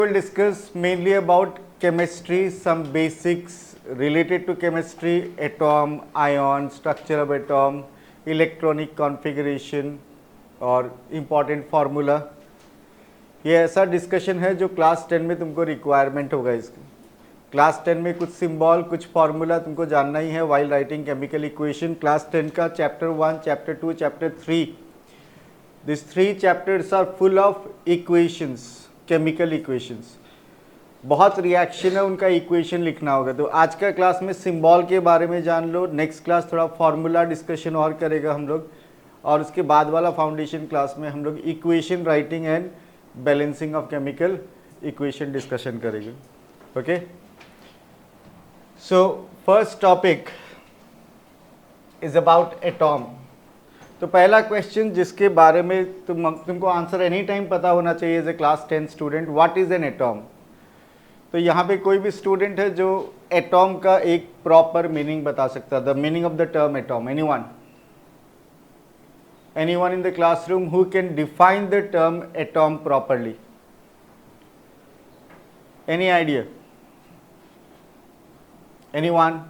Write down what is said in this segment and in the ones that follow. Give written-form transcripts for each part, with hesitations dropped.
We'll discuss mainly about chemistry, some basics related to chemistry, atom, ion, structure of atom, electronic configuration और important formula. ये ऐसा discussion है जो class 10 में तुमको रिक्वायरमेंट होगा इसकी. क्लास 10 में कुछ सिंबल, कुछ फार्मूला तुमको जानना ही है while writing chemical equation. Class 10 का chapter 1, chapter 2, chapter 3. This 3 chapters are full of equations, chemical equations. बहुत रिएक्शन है, उनका इक्वेशन लिखना होगा. तो आज का क्लास में सिंबल के बारे में जान लो. नेक्स्ट क्लास थोड़ा फार्मूला डिस्कशन और करेगा हम लोग, और उसके बाद वाला फाउंडेशन क्लास में हम लोग equation writing and balancing of chemical equation discussion करेंगे. Okay, so first topic is about atom. तो पहला क्वेश्चन जिसके बारे में तुमको आंसर एनी टाइम पता होना चाहिए as a class 10 student, what is an atom. तो यहाँ पे कोई भी स्टूडेंट है जो एटॉम का एक प्रॉपर मीनिंग बता सकता है. The meaning of the term atom. Anyone in the classroom who can define the term atom properly. Any idea? Anyone?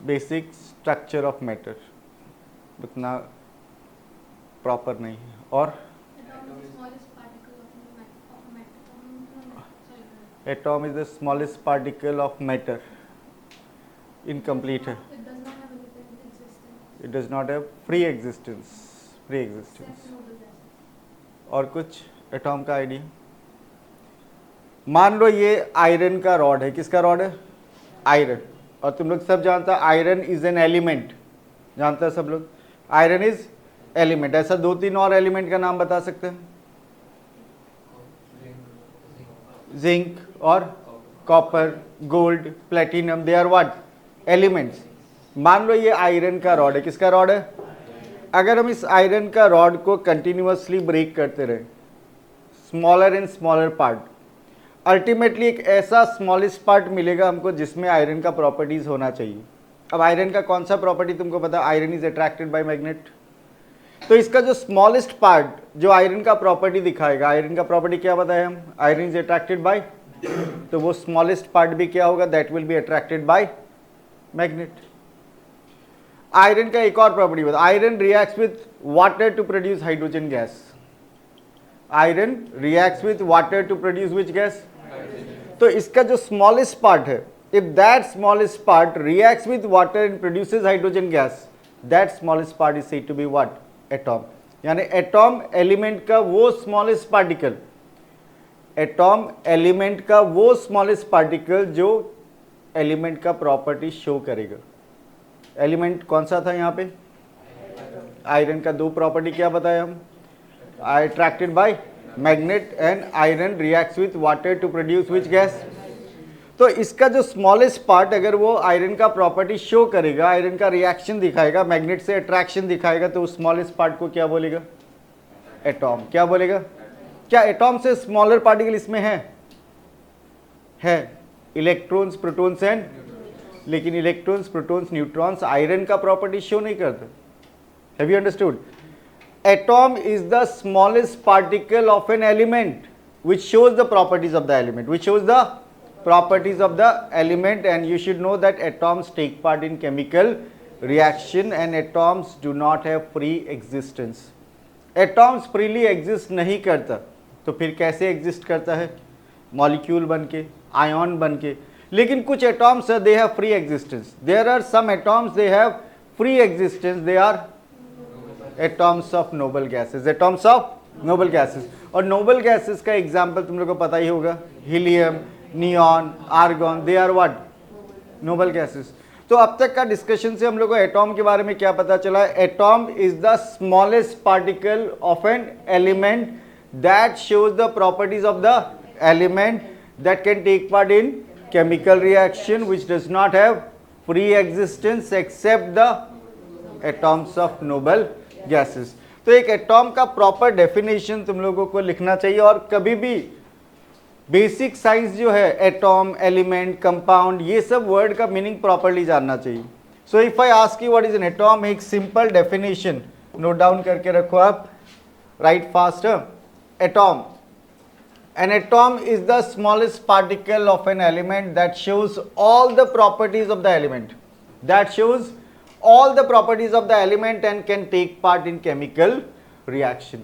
Basic structure of matter. उतना प्रॉपर नहीं है. और atom is the smallest particle of matter. Incomplete है. It does not have free existence. और कुछ atom का idea? मान लो ये आयरन का रॉड है. किसका रॉड है? आयरन. और तुम लोग सब जानता है आयरन इज एन एलिमेंट. जानता है सब लोग आयरन इज एलिमेंट. ऐसा 2-3 और एलिमेंट का नाम बता सकते हैं? जिंक और copper, gold, platinum, they are what? Elements. मान लो ये आयरन का रॉड है. किसका रॉड है? अगर हम इस आयरन का रॉड को कंटिन्यूअसली ब्रेक करते रहे, smaller and smaller part, ultimately एक ऐसा स्मॉलेस्ट पार्ट मिलेगा हमको जिसमें आयरन का प्रॉपर्टीज होना चाहिए. अब आयरन का कौन सा प्रॉपर्टी तुमको पता? Iron is attracted by magnet. तो इसका जो स्मॉलेस्ट पार्ट जो आयरन का प्रॉपर्टी दिखाएगा, आयरन का प्रॉपर्टी क्या बताया हम? आयरन इज अट्रैक्टेड बाय, तो वो स्मॉलेस्ट पार्ट भी क्या होगा? That will be attracted by magnet. Iron का एक और प्रॉपर्टी बता. Iron reacts with water to produce hydrogen gas. Iron reacts with water to produce which gas? तो इसका जो स्मॉलेस्ट पार्ट है, if that smallest part reacts with water and produces hydrogen gas, that smallest part is said to be what? Atom. यानी atom element का वो smallest particle, atom element का वो smallest particle जो एलिमेंट का property show करेगा. Element कौन सा था यहाँ पे? आयरन का 2 प्रॉपर्टी क्या बताया हम? Attracted by magnet and iron reacts with water to produce which gas. तो इसका जो स्मॉलेस्ट पार्ट अगर वो आयरन का प्रॉपर्टी शो करेगा, आयरन का रिएक्शन दिखाएगा, मैग्नेट से अट्रैक्शन दिखाएगा, तो उस स्मॉलेस्ट पार्ट को क्या बोलेगा? एटॉम. क्या बोलेगा? क्या एटॉम से स्मॉलर पार्टिकल इसमें है? इलेक्ट्रॉन्स, प्रोटॉन्स एंड, लेकिन इलेक्ट्रॉन्स, प्रोटॉन्स, न्यूट्रॉन्स आयरन का प्रॉपर्टी शो नहीं करते. Have you understood? Atom is the smallest particle of an element which shows the properties of the element, and you should know that atoms take part in chemical reaction and atoms do not have free existence. Atoms freely exist नहीं करता, तो फिर कैसे exist करता है? Molecule बन के, ion बन के. लेकिन कुछ atoms they have free existence. There are some atoms they have free existence. They are atoms of noble gases. Atoms of noble gases. और नोबल गैसेस का एग्जांपल तुम लोग को पता ही होगा, helium, neon, argon, they are what? Noble gases. तो अब तक का डिस्कशन से हम लोग को एटॉम के बारे में क्या पता चला? Atom is the smallest particle of an element that shows the properties of the element that can take part in chemical reaction which does not have free existence except the atoms of noble gases. तो एक atom का proper definition तुम लोगों को लिखना चाहिए. और कभी भी बेसिक साइंस जो है, एटॉम, एलिमेंट, कंपाउंड, ये सब वर्ड का मीनिंग प्रॉपर्ली जानना चाहिए. सो if I ask you what is an atom, एक सिंपल डेफिनेशन नोट डाउन करके रखो आप. Right fast. Atom An atom is the smallest particle of an element that shows all the properties of the element. That shows all the properties of the element and can take part in chemical reaction.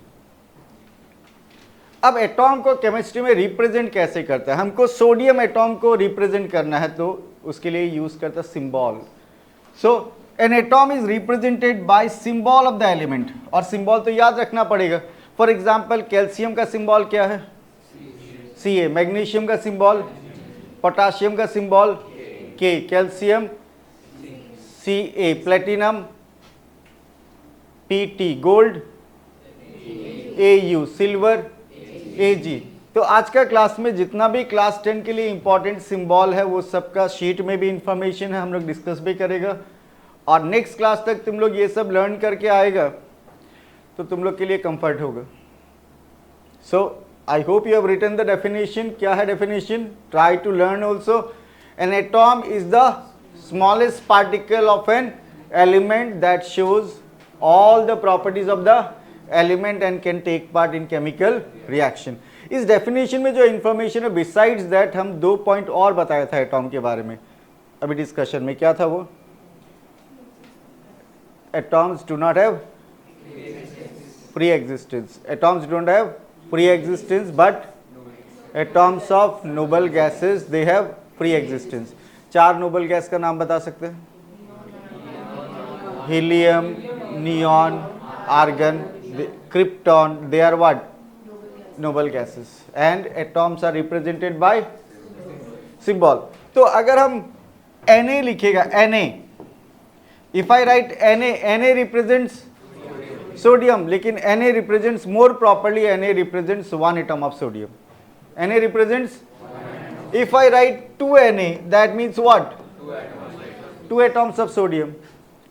अब atom को chemistry में represent कैसे करता है? हमको sodium atom को represent करना है तो उसके लिए यूज करता है symbol. So an atom is represented by symbol of the element. और सिंबल तो याद रखना पड़ेगा. फॉर एग्जांपल कैल्शियम का सिंबल क्या है? Ca. मैग्नीशियम का सिंबल, पोटाशियम का symbol K. Calcium Ca. Platinum Pt. Gold Au. Silver Ag. तो आज का क्लास में जितना भी क्लास 10 के लिए इंपॉर्टेंट सिंबल है वो सबका शीट में भी इंफॉर्मेशन है, हम लोग डिस्कस भी करेगा. और नेक्स्ट क्लास तक तुम लोग ये सब लर्न करके आएगा तो तुम लोग के लिए कंफर्ट होगा. सो I hope you have written the definition. क्या है definition? Try to learn also. An atom is the smallest particle of an element that shows all the properties of the element and can take part in chemical reaction. इस definition में जो information है besides that हम 2 point और बताया था atom के बारे में अभी discussion में. क्या था वो? Atoms do not have pre-existence. Atoms don't have pre-existence, but atoms of noble gases they have pre-existence. 4 noble gas का नाम बता सकते हैं? Helium, neon, argon, krypton. they are what? noble gases and atoms are represented by symbol. तो अगर हम Na लिखेगा Na, if I write Na represents sodium, लेकिन Na represents more properly Na represents 1 atom of sodium. Na represents, if I write 2Na that means what? 2 atoms of sodium.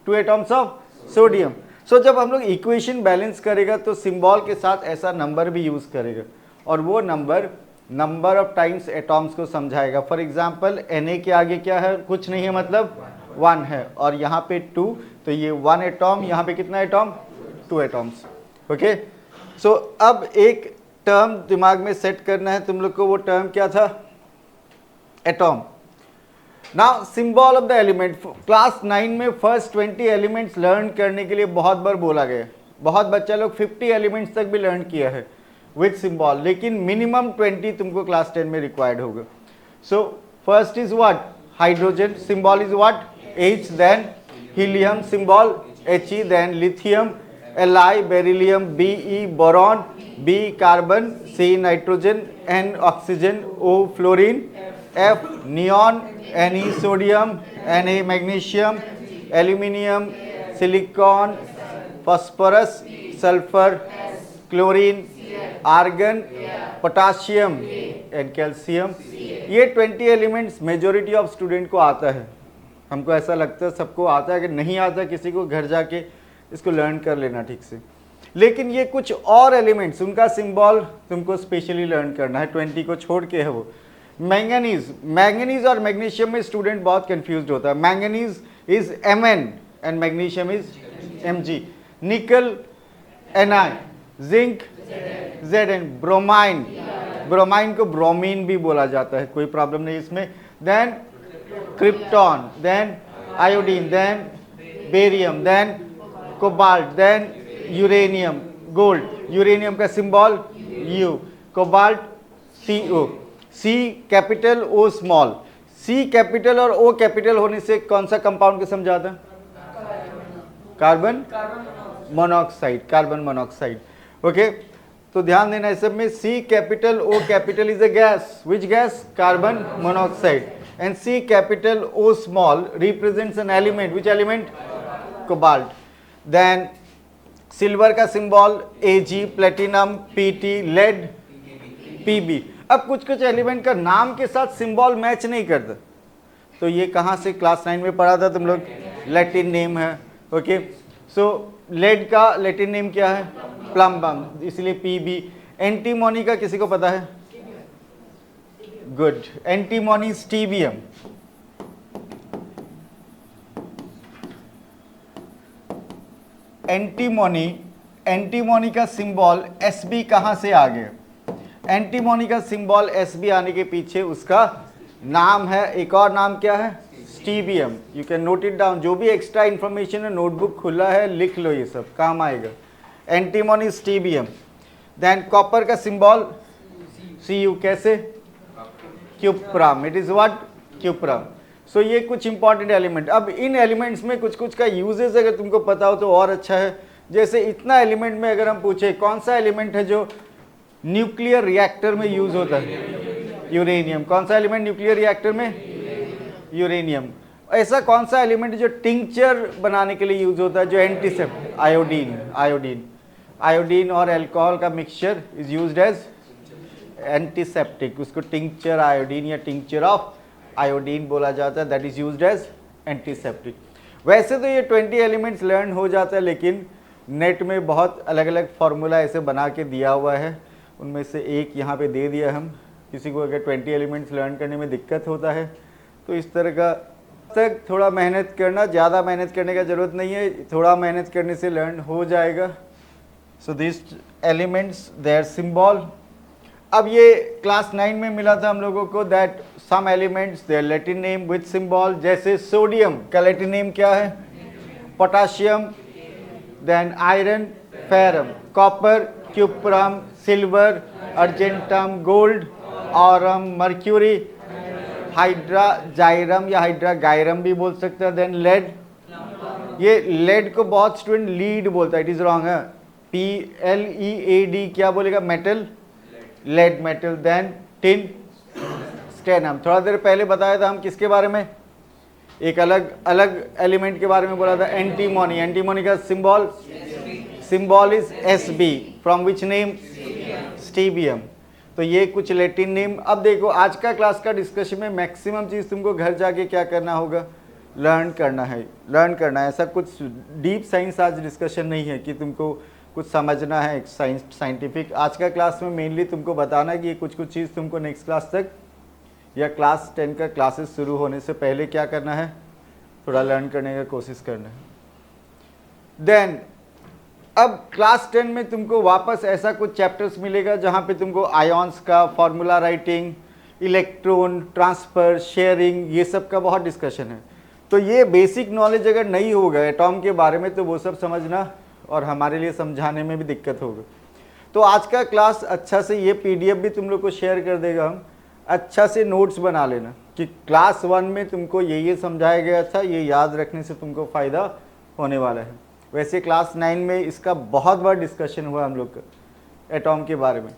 2 atoms of sodium. So जब हम लोग equation balance करेगा तो symbol के साथ ऐसा number भी यूज करेगा और वो नंबर ऑफ टाइम्स एटॉम्स को समझाएगा. फॉर एग्जांपल Na के आगे क्या है? कुछ नहीं है, मतलब 1 है और यहाँ पे 2, तो ये 1 एटॉम, यहाँ पे कितना एटॉम? 2 एटॉम्स. ओके. सो अब एक टर्म दिमाग में सेट करना है तुम लोग को. वो टर्म क्या था? Atom. Now symbol of the element. Class 9 में फर्स्ट 20 एलिमेंट्स लर्न करने के लिए बहुत बार बोला गया. बहुत बच्चा लोग 50 एलिमेंट्स तक भी लर्न किया है विथ सिंबल, लेकिन मिनिमम 20 तुमको क्लास 10 में रिक्वायर्ड होगा. So first is what? Hydrogen. Symbol is what? H. Then helium symbol He. Then lithium Li. Beryllium Be. Boron B. Carbon C. Nitrogen N. Oxygen O. Fluorine F. Neon Ne. Sodium Na. Magnesium aluminium silicon phosphorus sulphur chlorine argon potassium and calcium. ये 20 elements majority of student को आता है. हमको ऐसा लगता है सबको आता है. अगर नहीं आता किसी को, घर जाके इसको लर्न कर लेना ठीक से. लेकिन ये कुछ और एलिमेंट्स, उनका सिंबल तुमको स्पेशली लर्न करना है. 20 को छोड़ के है वो. मैंगनीज और मैग्नीशियम में स्टूडेंट बहुत कंफ्यूज होता है. Manganese is Mn and magnesium is Mg. Nickel Ni. Zinc Zn. Bromine को ब्रोमीन भी बोला जाता है, कोई प्रॉब्लम नहीं इसमें. Then krypton, then iodine, then barium, then cobalt, then uranium, gold. Uranium का symbol U. Cobalt Co. C capital O small. C capital और O कैपिटल होने से कौन सा कंपाउंड को समझाता है? Carbon monoxide. Carbon monoxide. Okay. तो ध्यान देना इस सब में. C capital O capital is a gas. Which gas? Carbon monoxide. And C capital O small represents an element. Which element? Cobalt. Then silver का symbol Ag, platinum Pt, lead Pb. अब कुछ element का नाम के साथ symbol match नहीं करता, तो ये कहाँ से क्लास 9 में पढ़ा था तुम लोग? लैटिन नेम है. ओके. सो लेड का लैटिन नेम क्या है? प्लम्बम, इसलिए Pb. एंटीमोनी का किसी को पता है? गुड. एंटीमोनी स्टीबियम. एंटीमोनी का सिंबल Sb कहां से आ गया? एंटीमोनी का सिंबल Sb आने के पीछे उसका नाम है, एक और नाम क्या है, stibium. You can note it down, जो भी एक्स्ट्रा इन्फॉर्मेशन है नोटबुक खुला है, लिख लो, ये सब काम आएगा। एंटीमोनी स्टीबियम। देन कॉपर का सिंबल Cu, कैसे, क्यूप्राम, इट इज व्हाट, क्यूप्राम। सो ये कुछ इंपॉर्टेंट एलिमेंट। अब इन एलिमेंट्स में कुछ कुछ का यूजेस अगर तुमको पता हो तो और अच्छा है। जैसे इतना एलिमेंट में अगर हम पूछे कौन सा एलिमेंट है जो न्यूक्लियर रिएक्टर में यूज होता है, यूरेनियम। कौन सा एलिमेंट न्यूक्लियर रिएक्टर में, यूरेनियम। ऐसा कौन सा एलिमेंट जो टिंचर बनाने के लिए यूज होता है, जो एंटीसेप्ट, आयोडीन। आयोडीन, आयोडीन और अल्कोहल का mixture is used as antiseptic, उसको टिंचर आयोडीन या टिंचर ऑफ आयोडीन बोला जाता है, that is used as antiseptic. वैसे तो ये 20 एलिमेंट्स लर्न हो जाता है, लेकिन नेट में बहुत अलग अलग फार्मूला ऐसे बना के दिया हुआ है, उनमें से एक यहाँ पे दे दिया हम। किसी को अगर 20 एलिमेंट्स लर्न करने में दिक्कत होता है तो इस तरह का तक थोड़ा मेहनत करना, ज़्यादा मेहनत करने का ज़रूरत नहीं है, थोड़ा मेहनत करने से लर्न हो जाएगा। So this elements their symbol. अब ये क्लास 9 में मिला था हम लोगों को, that some elements their Latin name with symbol. जैसे सोडियम का लैटिन नेम क्या है, potassium. Then iron, ferrum. Copper, cuprum. Silver, argentum. Gold, aurum. Mercury, hydrargyrum या हाइड्रागाइरम भी बोल सकते हैं। देन लेड, ये लेड को बहुत स्टूडेंट लीड बोलता है, इट इज रॉन्ग है, PLEAD क्या बोलेगा, metal, lead metal. Then tin, stannum. थोड़ा देर पहले बताया था हम किसके बारे में, एक अलग अलग एलिमेंट के बारे में बोला था, एंटीमोनी। एंटीमोनी का symbol is Sb, from which name, stibium. तो ये कुछ लैटिन नेम। अब देखो आज का क्लास का डिस्कशन में मैक्सिमम चीज़ तुमको घर जाके क्या करना होगा, लर्न करना है। ऐसा कुछ डीप साइंस आज डिस्कशन नहीं है कि तुमको कुछ समझना है साइंटिफिक। आज का क्लास में मेनली तुमको बताना है कि ये कुछ चीज़ तुमको नेक्स्ट क्लास तक या क्लास 10 का क्लासेस शुरू होने से पहले क्या करना है, थोड़ा लर्न करने का कोशिश करना है। देन अब क्लास 10 में तुमको वापस ऐसा कुछ चैप्टर्स मिलेगा जहाँ पे तुमको आयॉन्स का formula writing, electron transfer, sharing, ये सब का बहुत डिस्कशन है। तो ये बेसिक नॉलेज अगर नहीं होगा एटॉम के बारे में तो वो सब समझना और हमारे लिए समझाने में भी दिक्कत होगा। तो आज का क्लास अच्छा से, ये PDF भी तुम लोग को शेयर कर देगा हम, अच्छा से नोट्स बना लेना कि क्लास 1 में तुमको ये समझाया गया था, ये याद रखने से तुमको फ़ायदा होने वाला है। वैसे क्लास 9 में इसका बहुत बड़ा डिस्कशन हुआ हम लोग का एटॉम के बारे में।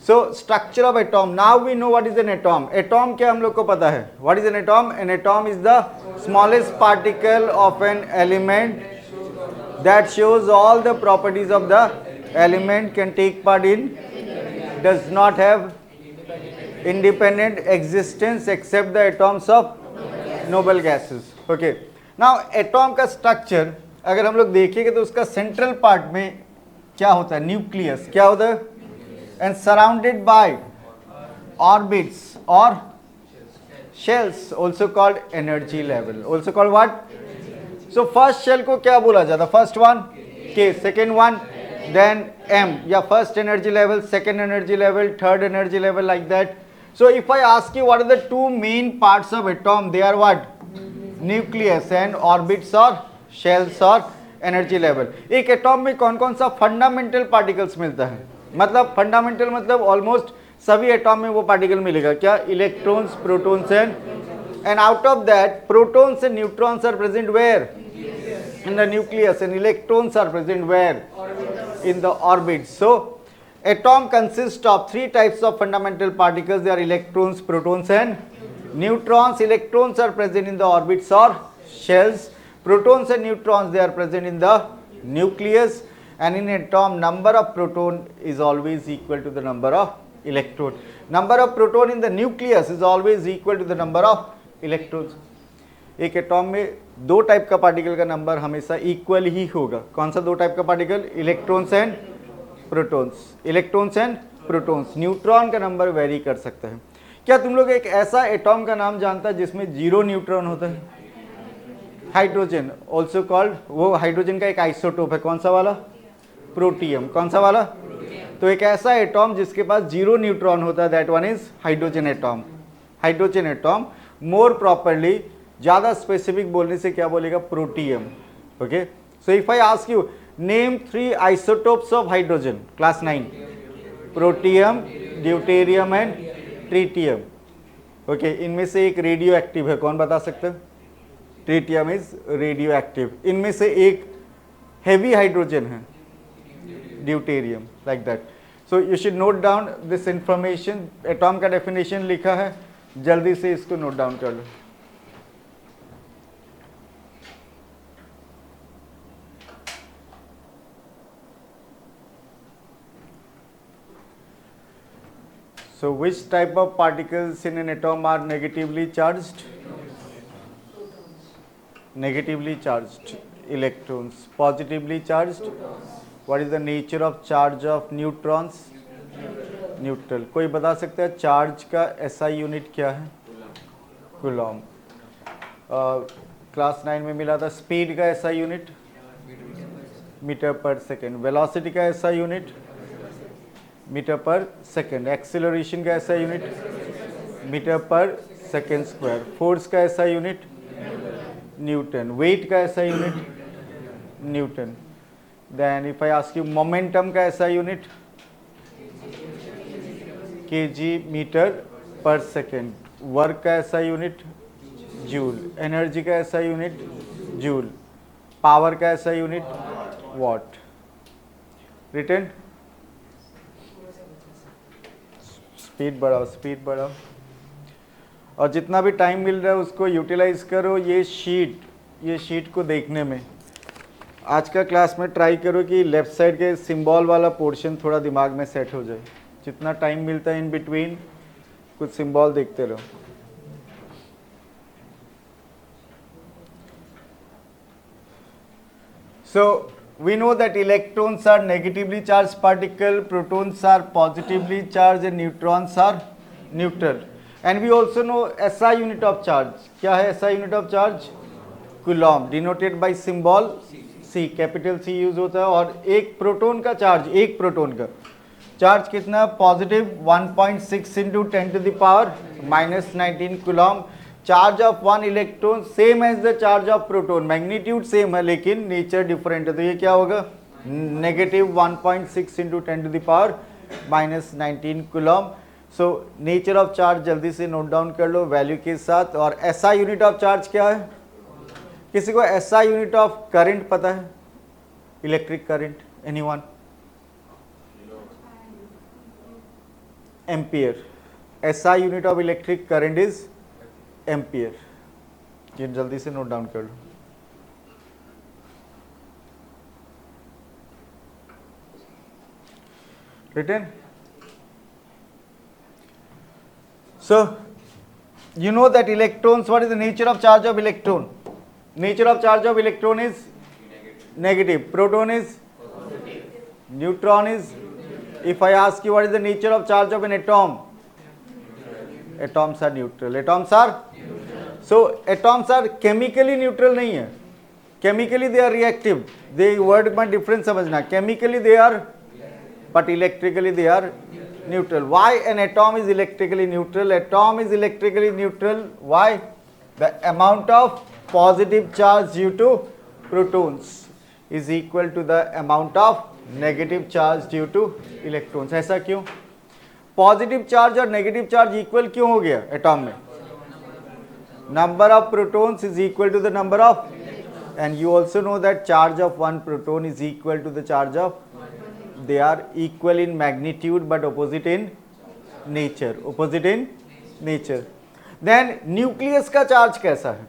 So structure of atom, now we know what is an atom. Atom क्या हम लोग को पता है, what is an atom? An atom is the smallest particle of an element that shows all the properties of the element, can take part in, does not have independent existence except the atoms of noble gases. Okay, now atom का structure अगर हम लोग देखेंगे तो उसका central part में क्या होता है, न्यूक्लियस क्या होता है, एंड सराउंडेड बाय ऑर्बिट्स और shells, also called energy level, also called what. So first shell को क्या बोला जाता, first one K, second one then M, या first energy level, second energy level, third energy level, like that. So if I ask you what are the two main parts of atom, they are what, nucleus and orbits or shells or energy level. एक atom में कौन कौन सा fundamental particles मिलता है, मतलब fundamental मतलब almost सभी एटॉम में वो पार्टिकल मिलेगा, क्या, electrons, protons and out of that protons and neutrons are present where, in the nucleus, and electrons are present where, in the orbit. So atom consists of three types of fundamental particles. They are electrons, protons and neutrons. Electrons are present in the orbits or shells. Protons and neutrons, they are present in the nucleus. And in atom, number of proton is always equal to the number of electron. Number of proton in the nucleus is always equal to the number of electrons. एक atom में दो type का particle का number हमेशा equal ही होगा। कौन सा दो टाइप का particle, electrons and protons, electrons and protons. Neutron का नंबर वेरी कर सकता है। क्या तुम लोग एक ऐसा एटॉम का नाम जानता है जिसमें 0 न्यूट्रॉन होता है? हाइड्रोजन, ऑल्सो कॉल्ड, वो हाइड्रोजन का एक आइसोटोप है, कौन सा वाला, प्रोटियम। कौन सा वाला, तो एक ऐसा एटॉम जिसके पास 0 न्यूट्रॉन होता है, that one is hydrogen atom. Hydrogen atom, more properly ज़्यादा स्पेसिफिक बोलने से क्या बोलेगा, protium. Okay, so if I ask you name 3 isotopes of hydrogen, class 9, protium, deuterium and tritium. Okay, इनमें से एक रेडियो एक्टिव है, कौन बता सकते हैं? Tritium is radio active. इनमें से एक हेवी हाइड्रोजन है, deuterium, like that. So you should note down this information. Atom का डेफिनेशन लिखा है, जल्दी से इसको नोट डाउन कर लो। So which type of particles in an atom are negatively charged? Negatively charged electrons. Positively charged? What is the nature of charge of neutrons? Neutral. कोई बता सकता है चार्ज का SI यूनिट क्या है? कूलॉम। क्लास 9 में मिला था। स्पीड का SI unit metre per second. Velocity का SI unit metre per second. Acceleration का SI unit metre per second square. Force का SI यूनिट न्यूटन। वेट का SI unit newton. Then if I ask you momentum का SI unit kg metre per second. Work का SI unit joule. Energy का SI unit joule. Power का SI unit watt. Written. Speed बढ़ाओ, speed बढ़ाओ, और जितना भी टाइम मिल रहा है उसको यूटिलाइज करो ये शीट को देखने में। आज का क्लास में ट्राई करो कि लेफ्ट साइड के सिंबल वाला पोर्शन थोड़ा दिमाग में सेट हो जाए। जितना टाइम मिलता है इन बिटवीन कुछ सिंबल देखते रहो। So we know that electrons are negatively charged particle, protons are positively charged and neutrons are neutral. And we also know SI unit of charge. क्या है SI unit of charge? Coulomb, denoted by symbol C, capital C use होता है। और एक proton का charge, एक proton का charge कितना? Positive 1.6 into 10 to the power -19 coulomb. Charge of one electron same as the charge of proton, magnitude same है लेकिन नेचर डिफरेंट है। तो ये क्या होगा? Negative 1.6 into 10 to the power -19 coulomb. So nature of charge जल्दी से नोट डाउन कर लो वैल्यू के साथ। और एसआई यूनिट ऑफ चार्ज क्या है? किसी को एसआई यूनिट ऑफ करंट पता है? Electric current, anyone? Ampere. SI unit of electric current is ampere. ये जल्दी से नोट डाउन कर लो। Written. So you know that electrons, what is the nature of charge of electron? Nature of charge of electron is negative. Proton is positive. Neutron is, if I ask you what is the nature of charge of an atom? Atoms are neutral. Atoms are neutral. So atoms are chemically neutral नहीं है. Chemically they are reactive. They word में difference समझना. Chemically they are, but electrically they are neutral. Why an atom is electrically neutral? Atom is electrically neutral. Why? The amount of positive charge due to protons is equal to the amount of negative charge due to electrons. ऐसा क्यों? Positive charge और negative charge equal क्यों हो गया atom में? Number of protons is equal to the number of, and you also know that charge of one proton is equal to the charge of, they are equal in magnitude but opposite in nature. Opposite in nature. Then nucleus का charge कैसा है?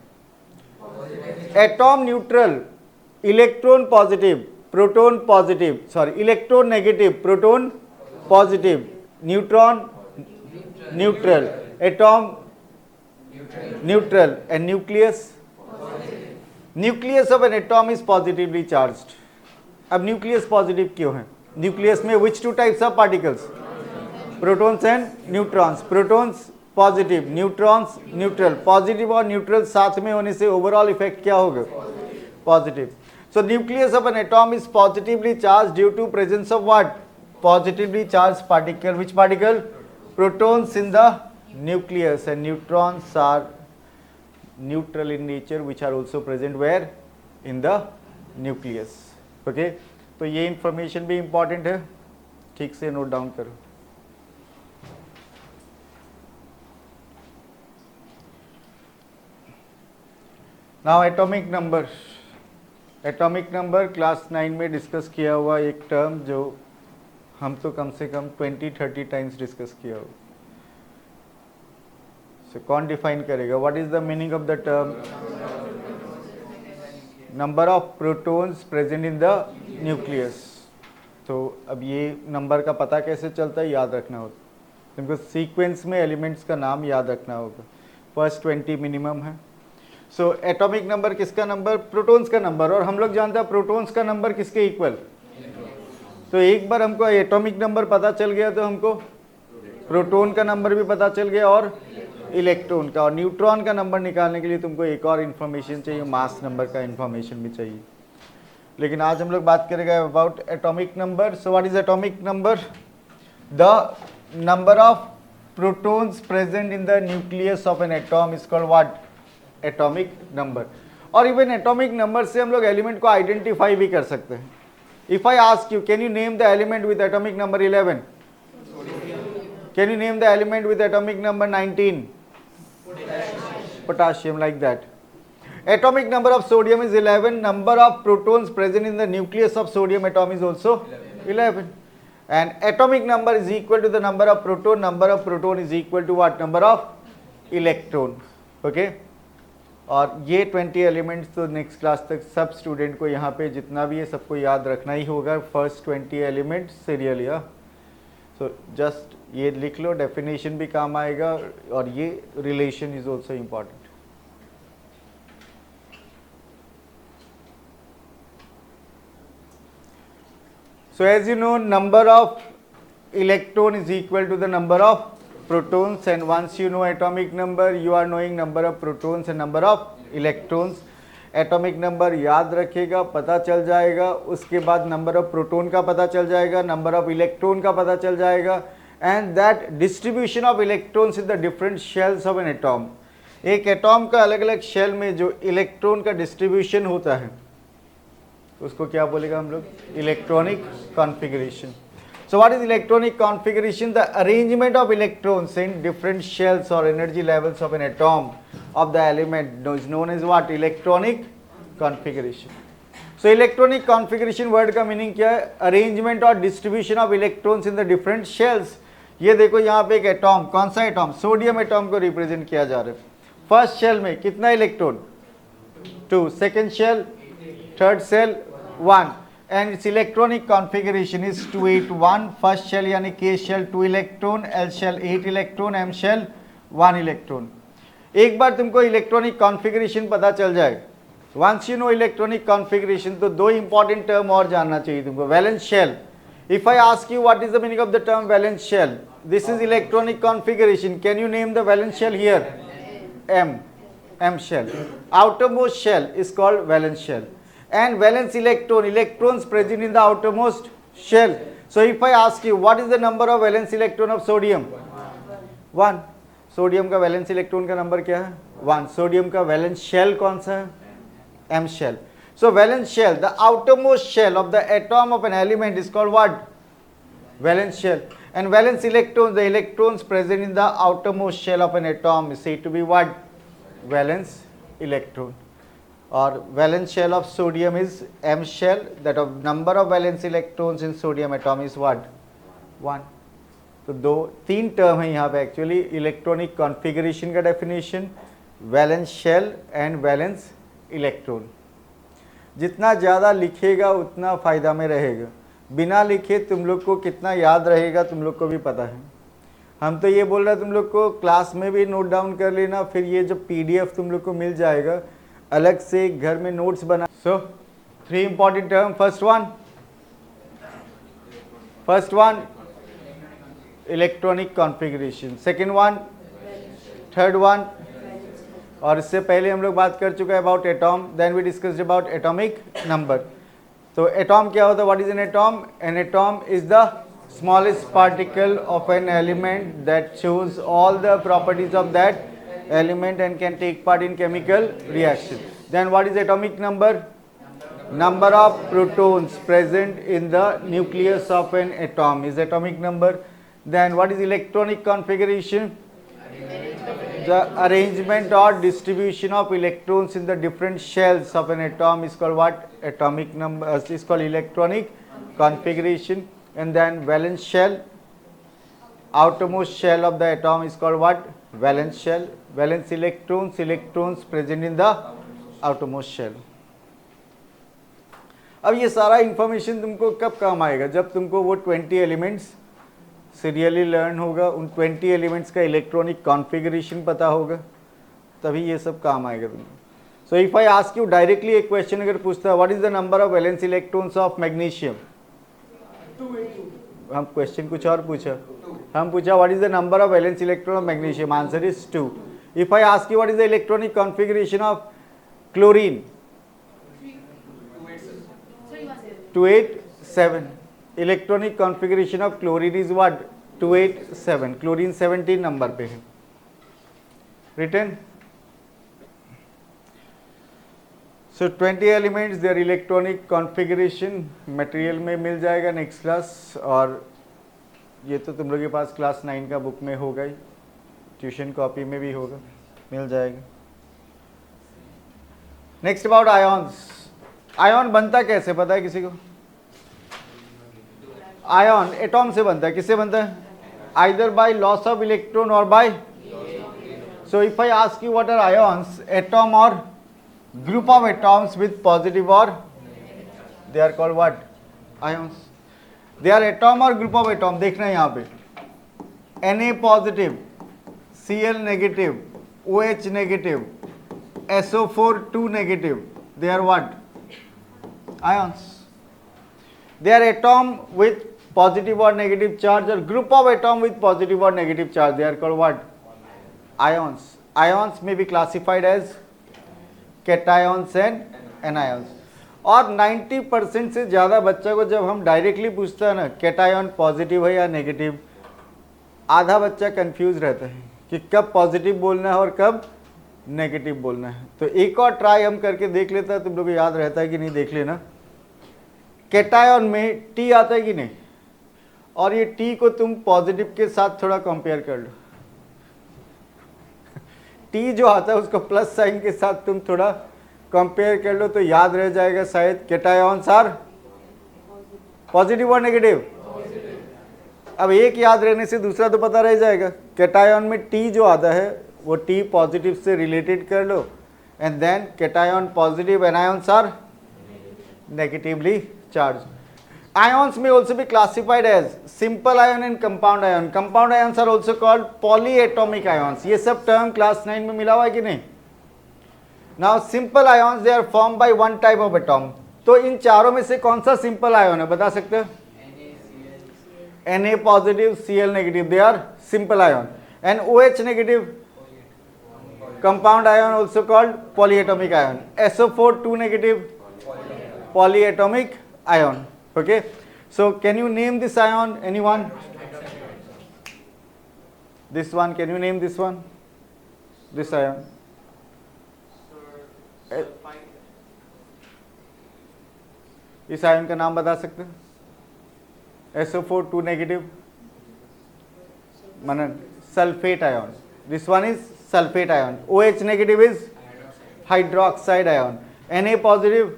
Atom neutral, electron positive, proton positive, sorry electron negative, proton positive, neutron neutral, atom neutral, and nucleus, nucleus of an atom is positively charged. अब nucleus positive क्यों है? Nucleus में which two types of particles? Protons and neutrons. Protons positive, neutrons neutral. Positive और neutral साथ में होने से overall effect क्या होगा? Positive. So nucleus of an atom is positively charge due to presence of what? positively charged particle. Which particle? Protons in the nucleus, and neutrons are neutral in nature, which are also present where? In the nucleus. Okay, तो ये information भी important है, ठीक से note down करो. Now atomic number. Atomic number class 9 में discuss किया हुआ एक टर्म जो हम तो कम से कम 20-30 टाइम्स डिस्कस किया हो. सो कौन डिफाइन करेगा? What is the meaning of the term? Number of protons present in the nucleus. तो अब ये नंबर का पता कैसे चलता है? याद रखना होगा तुमको. सीक्वेंस में एलिमेंट्स का नाम याद रखना होगा. फर्स्ट 20 मिनिमम है. सो एटॉमिक नंबर किसका नंबर? प्रोटॉन्स का नंबर. और हम लोग जानते हैं प्रोटॉन्स का नंबर किसके इक्वल? तो एक बार हमको एटॉमिक नंबर पता चल गया तो हमको प्रोटॉन का नंबर भी पता चल गया और इलेक्ट्रॉन का. और न्यूट्रॉन का नंबर निकालने के लिए तुमको एक और इन्फॉर्मेशन चाहिए, मास नंबर का इन्फॉर्मेशन भी चाहिए. लेकिन आज हम लोग बात करेंगे about atomic number. So what is atomic number? The number of protons present in the nucleus of an atom is called what? Atomic number. और इवन एटॉमिक नंबर से हम लोग एलिमेंट को आइडेंटिफाई भी कर सकते हैं. If I ask you, can you name the element with atomic number 11? Can you name the element with atomic number 19? Potassium, like that. Atomic number of sodium is 11. Number of protons present in the nucleus of sodium atom is also 11. And atomic number is equal to the number of proton. Number of proton is equal to what? Number of electron. Okay. और ये 20 elements तो next class तक सब student को यहाँ पे जितना भी है सबको याद रखना ही होगा. First 20 elements serial. या सो जस्ट ये लिख लो, डेफिनेशन भी काम आएगा और ये relation is also important. So as you know, number of electron is equal to the number of protons, and once you know atomic number, you are knowing number of protons and number of electrons. Atomic number याद रखेगा, पता चल जाएगा. उसके बाद number of proton का पता चल जाएगा, नंबर ऑफ इलेक्ट्रॉन का पता चल जाएगा, and that distribution of electrons in the different shells of an atom. एक एटॉम का अलग अलग शेल में जो इलेक्ट्रॉन का डिस्ट्रीब्यूशन होता है उसको क्या बोलेगा हम लोग? Electronic configuration. So what is electronic configuration? The arrangement of electrons in different shells और energy levels of an atom of the element is known as what? Electronic configuration. So electronic configuration word का meaning क्या है? Arrangement और distribution of electrons in the different shells. ये देखो यहाँ पे एक एटॉम, कौन सा एटॉम? सोडियम एटॉम को रिप्रेजेंट किया जा रहा है. फर्स्ट शेल में कितना electron? 2. Second shell, third shell 1. And its electronic configuration is 2 8 1. First shell यानी K shell 2 electron, L shell 8 electron, M shell 1 electron. एक बार तुमको इलेक्ट्रॉनिक कॉन्फ़िगरेशन पता चल जाए, once you know electronic configuration, तो दो इंपॉर्टेंट टर्म और जानना चाहिए तुमको. Valence shell. If I ask you what is the meaning of the term valence shell, this is electronic configuration. Can you name the valence shell here? M shell. Outermost shell is called valence shell. And valence electron, electrons present in the outermost shell. So if I ask you what is the number of valence electron of sodium? 1. Sodium का valence electron का number क्या है? 1. Sodium का valence shell कौन सा है? M shell. So valence shell, the outermost shell of the atom of an element is called what? Valence shell. And valence electrons, the electrons present in the outermost shell of an atom is said to be what? Valence electron. Or valence shell of sodium is M shell. That of number of valence electrons in sodium atom is what? 1. तो दो तीन term है यहाँ पे actually. Electronic configuration का definition, valence shell and valence electron. जितना ज़्यादा लिखेगा उतना फ़ायदा में रहेगा. बिना लिखे तुम लोग को कितना याद रहेगा तुम लोग को भी पता है. हम तो ये बोल रहे हैं तुम लोग को क्लास में भी नोट डाउन कर लेना, फिर ये जो PDF तुम लोग को मिल जाएगा अलग से घर में नोट्स बना. So 3 important term. First one electronic configuration, second one, third one, और इससे पहले हम लोग बात कर चुके हैं about atom. Then we discussed about atomic number. तो एटॉम क्या होता है? What is an atom? An atom is the smallest particle of an element that shows all the properties of that element and can take part in chemical reaction. Then what is atomic number? Number of protons present in the nucleus of an atom is atomic number. Then what is electronic configuration? The arrangement or distribution of electrons in the different shells of an atom is called what? Atomic number is called electronic configuration. And then valence shell, outermost shell of the atom is called what? Valence shell. Valence electrons present in the outermost shell. अब ये सारा information तुमको कब काम आएगा? जब तुमको वो 20 एलिमेंट्स सीरियली लर्न होगा, उन 20 एलिमेंट्स का इलेक्ट्रॉनिक कॉन्फ़िगरेशन पता होगा, तभी ये सब काम आएगा तुमको. सो if I ask you directly एक क्वेश्चन अगर पूछता है what is the number of valence electrons of magnesium, हम क्वेश्चन कुछ और पूछा, हम पूछा what is the number of valence electron of magnesium, answer is 2. If I ask you what is the electronic configuration of chlorine, 287. Electronic configuration of chlorine is what? 287. Chlorine 17 number पे है written. So 20 elements, their electronic configuration material में मिल जाएगा next class, और ये तो तुम लोग के पास क्लास 9 का बुक में होगा ही, ट्यूशन कॉपी में भी होगा, मिल जाएगा. Next about ions. आयॉन बनता कैसे पता है किसी को? आयॉन एटॉम से बनता है. किससे बनता है? Either by loss of electron और by. So if I ask you what are ions, atom और group of atoms with positive और they are called what? Ions. They are atom और ग्रुप ऑफ एटॉम. देखना है यहाँ पे Na positive, Cl negative, OH negative, SO4 2 negative, they are what? Ions. They are atom with positive or negative charge, or group of atom with positive or negative charge. They are called what? Ions. Ions may be classified as cations and anions. और 90% से ज़्यादा बच्चा को जब हम directly पूछता है ना कैटायन पॉजिटिव है या नेगेटिव, आधा बच्चा कंफ्यूज रहता है कि कब पॉजिटिव बोलना है और कब नेगेटिव बोलना है. तो एक और ट्राई हम करके देख लेता है, तुम लोग को याद रहता है कि नहीं देख लेना. कैटायन में टी आता है कि नहीं, और ये टी को तुम पॉजिटिव के साथ थोड़ा कंपेयर कर लो. टी जो आता है उसको प्लस साइन के साथ तुम थोड़ा कंपेयर कर लो तो याद रह जाएगा शायद. कैटायन्स आर पॉजिटिव और नेगेटिव. अब एक याद रहने से दूसरा तो पता रह जाएगा. कैटायन में टी जो आता है वो टी पॉजिटिव से रिलेटेड कर लो, and then cation positive, anions are negatively charge. Ions may also be classified as simple ion and compound ion. Compound ions are also called polyatomic ions. ये सब टर्म क्लास 9 में मिला हुआ है कि नहीं? Now simple ions they are formed by one type of atom. तो इन चारों में से कौन सा सिंपल आयन है बता सकते हो? Na positive, Cl negative, they are simple ion. And OH negative, compound ion also called polyatomic ion. SO4 2 negative, polyatomic ion. Okay, so can you name this ion? Anyone? This one, can you name this one? This ion? इस ion का नाम बता सकते हो? SO4 2 negative, Manan, sulphate ion. This one is sulfate ion. OH negative is hydroxide ion. Na positive,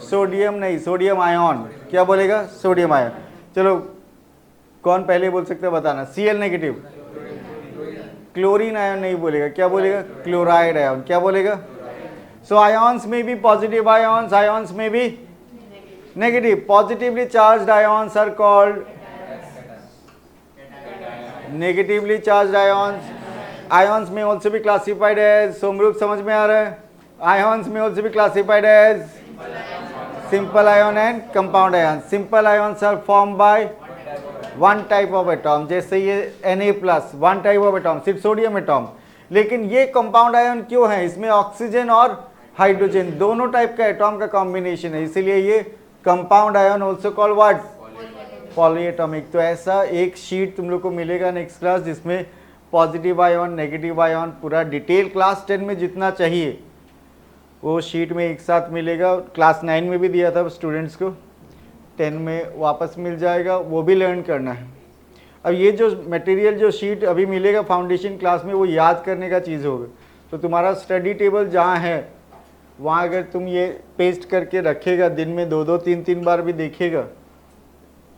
sodium नहीं, sodium ion. क्या बोलेगा? Sodium ion. चलो कौन पहले बोल सकते हैं बताना. Cl नेगेटिव, क्लोरीन आयन नहीं बोलेगा. क्या बोलेगा? Chloride ion. क्या बोलेगा? सो आयन्स में भी पॉजिटिव आयन्स, आयन्स में भी negative. Positively charged ions are called negatively charged ions. Ions may also be classified as, सोमरूप समझ में आ रहा है? Ions may also be classified as simple ion and compound ions. Simple ions are formed by one type of atom. जैसे ये Na+, one type of atom, सिर्फ sodium atom. लेकिन ये compound ion क्यों है? इसमें ऑक्सीजन और हाइड्रोजन दोनों टाइप का एटॉम का कॉम्बिनेशन है, इसीलिए ये compound ion also called what? Polyatomic. तो ऐसा एक शीट तुम लोग को मिलेगा नेक्स्ट क्लास जिसमें पॉजिटिव आयन, नेगेटिव आयन, पूरा डिटेल क्लास 10 में जितना चाहिए वो शीट में एक साथ मिलेगा। क्लास 9 में भी दिया था स्टूडेंट्स को, 10 में वापस मिल जाएगा, वो भी लर्न करना है। अब ये जो मटेरियल जो शीट अभी मिलेगा फाउंडेशन क्लास में वो याद करने का चीज़ होगा। तो तुम्हारा स्टडी टेबल जहाँ है वहाँ अगर तुम ये पेस्ट करके रखेगा, दिन में 2-2, 3-3 बार भी देखेगा,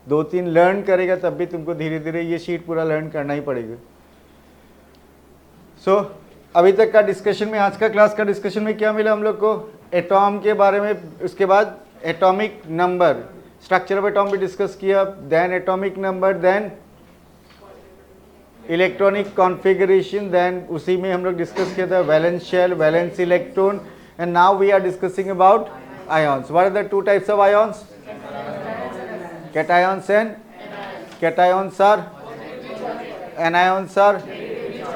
2-3 लर्न करेगा, तब भी तुमको धीरे धीरे ये शीट पूरा लर्न करना ही पड़ेगा। सो अभी तक का डिस्कशन में, आज का क्लास का डिस्कशन में क्या मिला हम लोग को? एटॉम के बारे में, उसके बाद atomic number, structure of atom भी डिस्कस किया, then atomic number, then electronic configuration, then उसी में हम लोग डिस्कस किया था valence shell, valence electron, and now we are discussing about ions. What are the two types of ions? cations and cations are anions are.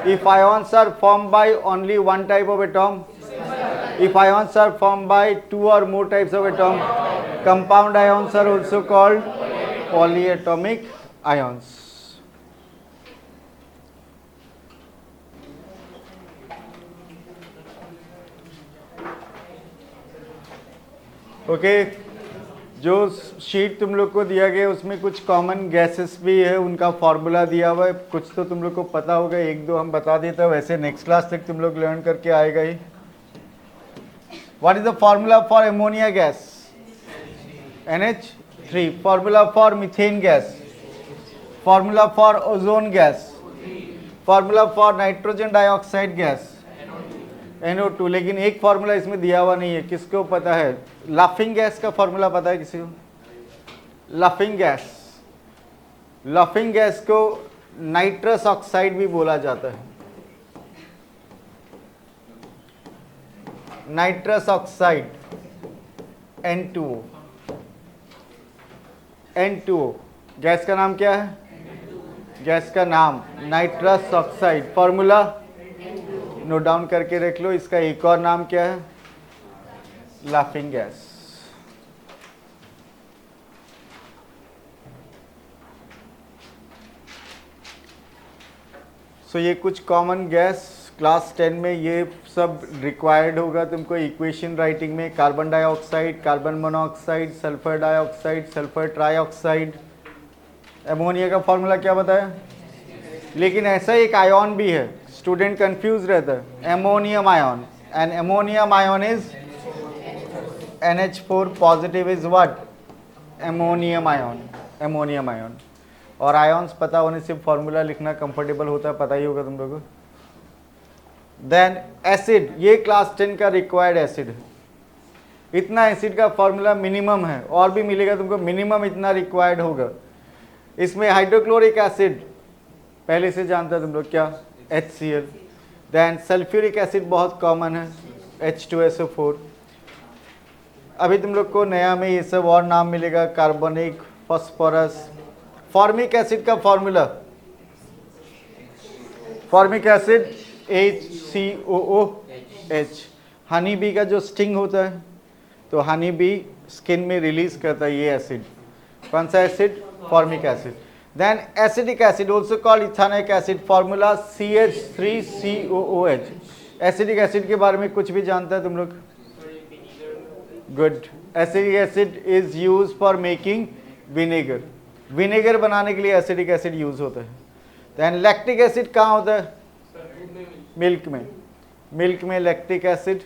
If ions are formed by only one type of atom, if ions are formed by two or more types of atom, compound ions are also called polyatomic ions. Okay, जो sheet तुम लोग को दिया गया उसमें कुछ common gases भी है, उनका फॉर्मूला दिया हुआ है, कुछ तो तुम लोग को पता होगा, एक दो हम बता देते हैं, वैसे नेक्स्ट क्लास तक तुम लोग लर्न करके आएगा ही। What is the formula for ammonia gas? NH3। Formula for methane gas? Formula for ozone gas? Formula for nitrogen dioxide gas? NO2। लेकिन एक फॉर्मूला इसमें दिया हुआ नहीं है, किसको पता है? लाफिंग गैस का फॉर्मूला पता है किसी को? लाफिंग गैस, लाफिंग गैस को नाइट्रस ऑक्साइड भी बोला जाता है। Nitrous oxide N2O। N2O gas का नाम क्या है? गैस का नाम nitrous oxide. Formula note down करके रख लो। इसका एक और नाम क्या है? Laughing gas. सो ये कुछ कॉमन गैस क्लास 10 में ये सब रिक्वायर्ड होगा तुमको इक्वेशन राइटिंग में। Carbon dioxide, carbon monoxide, sulphur dioxide, sulphur trioxide. Ammonia का फॉर्मूला क्या बताया? लेकिन ऐसा एक आयन भी है, स्टूडेंट कंफ्यूज रहता है, ammonium ion. And ammonium ion is NH4 positive is what? Ammonium ion. Ammonium ion. और आयन्स पता होने से फॉर्मूला लिखना कंफर्टेबल होता है, पता ही होगा तुम लोगों को। देन एसिड, ये क्लास 10 का रिक्वायर्ड एसिड है। इतना एसिड का फॉर्मूला मिनिमम है, और भी मिलेगा तुमको, मिनिमम इतना रिक्वायर्ड होगा। इसमें हाइड्रोक्लोरिक एसिड पहले से जानता है तुम लोग, क्या? HCl। देन सल्फ्यूरिक एसिड बहुत कॉमन है, H2SO4। अभी तुम लोग को नया में ये सब और नाम मिलेगा, कार्बोनिक, फास्फोरस। फॉर्मिक एसिड का formula, formic acid HCOOH। Honey bee का जो स्टिंग होता है, तो हनी बी स्किन में रिलीज करता है ये एसिड। कौन सा acid? Formic acid. Then acidic acid also called ethanoic acid. Formula CH3COOH। Acidic acid के बारे में कुछ भी जानता है तुम लोग? Good. Acidic acid is use for making vinegar. Vinegar बनाने के लिए एसिडिक एसिड यूज होता है। देन लैक्टिक एसिड कहाँ होता है? मिल्क में। मिल्क में lactic acid.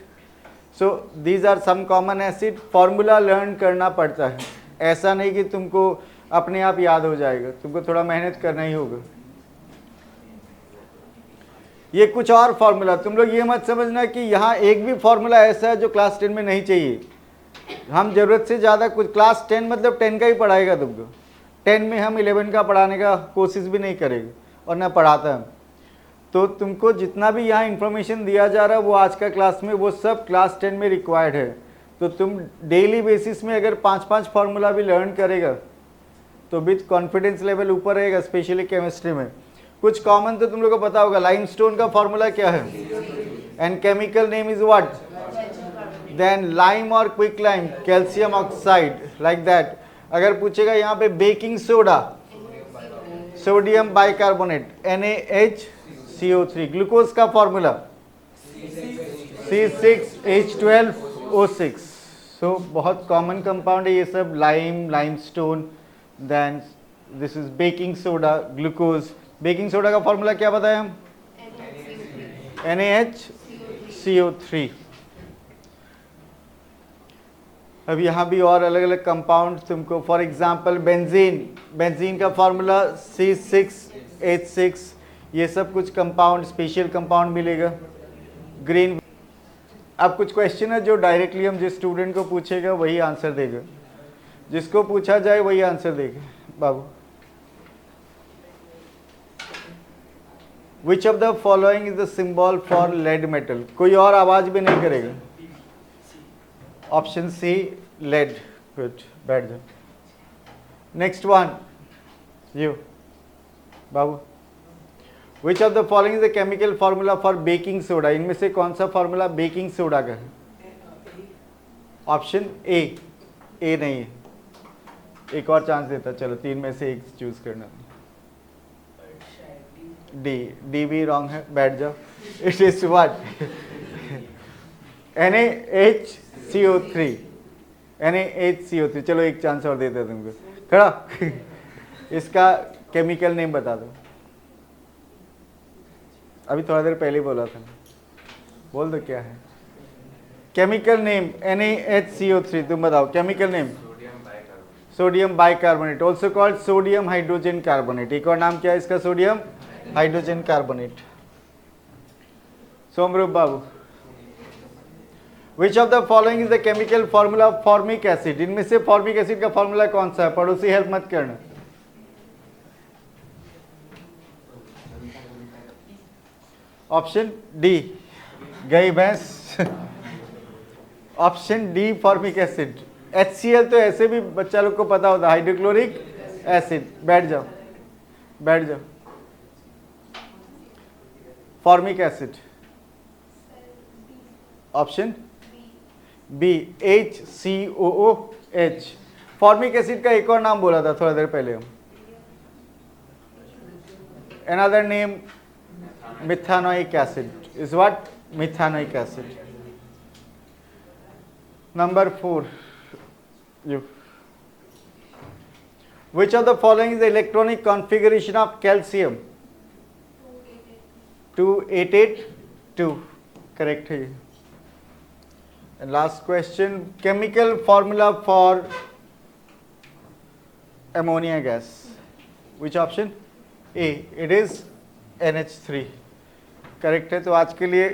So these are some common acid. Formula learn करना पड़ता है, ऐसा नहीं कि तुमको अपने आप याद हो जाएगा, तुमको थोड़ा मेहनत करना ही होगा। ये कुछ और फॉर्मूला, तुम लोग ये मत समझना कि यहाँ एक भी फॉर्मूला ऐसा है जो क्लास 10 में नहीं चाहिए। हम जरूरत से ज़्यादा कुछ, क्लास 10 मतलब 10 का ही पढ़ाएगा तुमको। 10 में हम 11 का पढ़ाने का कोशिश भी नहीं करेंगे और ना पढ़ाता हम। तो तुमको जितना भी यहाँ इन्फॉर्मेशन दिया जा रहा है वो आज का क्लास में, वो सब क्लास 10 में रिक्वायर्ड है। तो तुम डेली बेसिस में अगर 5-5 फार्मूला भी लर्न करेगा तो विथ कॉन्फिडेंस लेवल ऊपर रहेगा, स्पेशली केमिस्ट्री में। कुछ कॉमन तो तुम लोग को पता होगा, लाइमस्टोन का फॉर्मूला क्या है? And chemical name is what? Then lime और quick lime, calcium oxide, like that. अगर पूछेगा यहाँ पे baking soda, sodium bicarbonate NaHCO3, glucose का फॉर्मूला C6H12O6। सो बहुत कॉमन कंपाउंड है ये सब, limestone, then this is baking soda, glucose. Baking soda का फॉर्मूला क्या बताया हम? NaHCO3। अब यहाँ भी और अलग अलग कंपाउंड तुमको, फॉर एग्जांपल बेंजीन का फॉर्मूला C6H6, ये सब कुछ कंपाउंड, स्पेशल कंपाउंड मिलेगा। ग्रीन। अब कुछ क्वेश्चन है जो डायरेक्टली हम जिस स्टूडेंट को पूछेगा वही आंसर देगा, जिसको पूछा जाए वही आंसर देगा। बाबू, which of the following is the symbol for lead metal? कोई और आवाज भी नहीं करेगा। Option C lead. गुड, बैठ जाओ। Next one, you Babu. Which of the following is the chemical formula for baking soda? इनमें से कौन सा फॉर्मूला बेकिंग सोडा का है? ऑप्शन ए नहीं है। एक और चांस देता, चलो 3 में से एक चूज करना। डी भी रॉन्ग है, बैठ जाओ। It is what? NaHCO3। चलो एक चांस और देते तुमको, खड़ा। इसका केमिकल नेम बता दो। अभी थोड़ा देर पहले बोला था, बोल दो क्या है केमिकल नेम? NaHCO3। तुम बताओ chemical name. Sodium bicarbonate, also called sodium hydrogen carbonate. एक और नाम क्या है इसका? Sodium hydrogen carbonate. सोमरूप बाबू, which of the following is the chemical formula formic acid? इनमें से फॉर्मिक एसिड का फॉर्मूला कौन सा है? पड़ोसी हेल्प मत करना। ऑप्शन डी, गई भैंस। Option D formic acid. HCl तो ऐसे भी बच्चा लोग को पता होता है, हाइड्रोक्लोरिक एसिड। बैठ जाओ, बैठ जाओ। Formic acid, option B HCOOH। Formic acid का एक और नाम बोला था थोड़ा देर पहले हम, another name methanoic acid is what? Methanoic acid. Number 4, you. Which of the following is the electronic configuration of calcium? 2882, correct है ये। And last question, chemical formula for ammonia gas. Which option? A, it is NH3, correct है। तो आज के लिए